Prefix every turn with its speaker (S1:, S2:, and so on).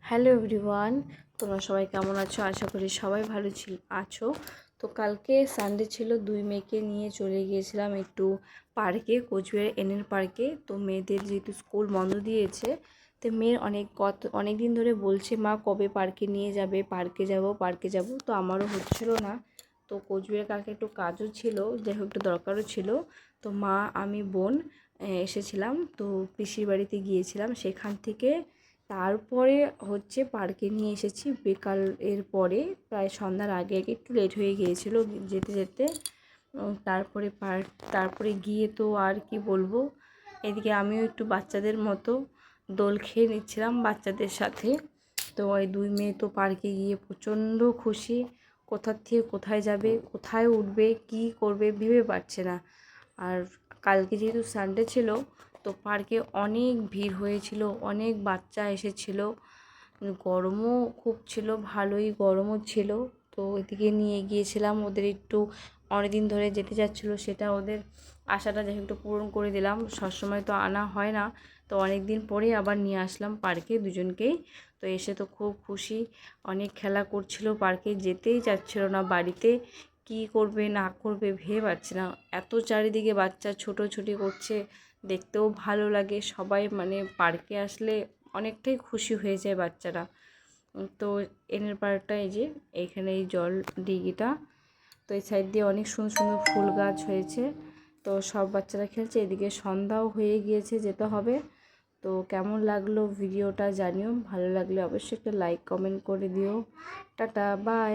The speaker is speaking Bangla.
S1: হ্যালো এভরিওয়ান, তোমরা সবাই কেমন আছো? আশা করি সবাই ভালো আছো। তো কালকে সানডে ছিল, দুই মেয়েকে নিয়ে চলে গিয়েছিলাম একটু পার্কে, কোচবিহার এনএল পার্কে। তো মেয়েদের যেহেতু স্কুল বন্ধ দিয়েছে, তো মেয়ের অনেক দিন ধরে বলছে মা কবে পার্কে নিয়ে যাবে, পার্কে যাব। তো আমারও হচ্ছিল না। তো কোচবিহারে কালকে একটু কাজও ছিল, যাই হোক একটু দরকারও ছিল। তো মা, আমি, বোন এসেছিলাম। তো পিসির বাড়িতে গিয়েছিলাম, সেখান থেকে তারপরে পার্কে নিয়ে এসেছি বিকাল এর পরে, প্রায় সন্ধ্যার আগে আগে একটু লেট হয়ে গিয়েছিল যেতে যেতে। তারপরে গিয়ে তো আর কি বলবো, এদিকে আমিও একটু বাচ্চাদের মতো দোল খেয়ে নিচ্ছিলাম বাচ্চাদের সাথে। তো ওই দুই মেয়ে তো পার্কে গিয়ে প্রচণ্ড খুশি, কোথার থেকে কোথায় যাবে, কোথায় উঠবে, কি করবে ভেবে পাচ্ছে না। আর কালকে যেহেতু সানডে ছিল, তো পার্কে অনেক ভিড় হয়েছিল, অনেক বাচ্চা এসেছিল, গরমও খুব ছিল, ভালোই গরমও ছিল। তো ওইদিকে নিয়ে গিয়েছিলাম, ওদের একটু অনেকদিন ধরে যেতে যাচ্ছিলো, সেটা ওদের আশাটা যাই একটু পূরণ করে দিলাম। সবসময় তো আনা হয় না, তো অনেক দিন পরে আবার নিয়ে আসলাম পার্কে দুজনকেই। তো এসে তো খুব খুশি, অনেক খেলা করছিল, পার্কে যেতেই চাচ্ছিল না বাড়িতে। কি করবে না করবে ভেবে পাচ্ছে না, এত চারিদিকে বাচ্চা ছোটোছুটি করছে, দেখতেও ভালো লাগে। সবাই মানে পার্কে আসলে অনেকটাই খুশি হয়ে যায় বাচ্চারা। তো এনের পার্কটা এই যে এইখানে এই জল দিঘিটা, তো এই সাইড দিয়ে অনেক সুন্দর সুন্দর ফুল গাছ হয়েছে। তো সব বাচ্চারা খেলছে, এদিকে সন্ধ্যাও হয়ে গিয়েছে, যেতে হবে। তো কেমন লাগলো ভিডিওটা জানিও, ভালো লাগলে অবশ্যই একটা লাইক কমেন্ট করে দিও। Tata, by.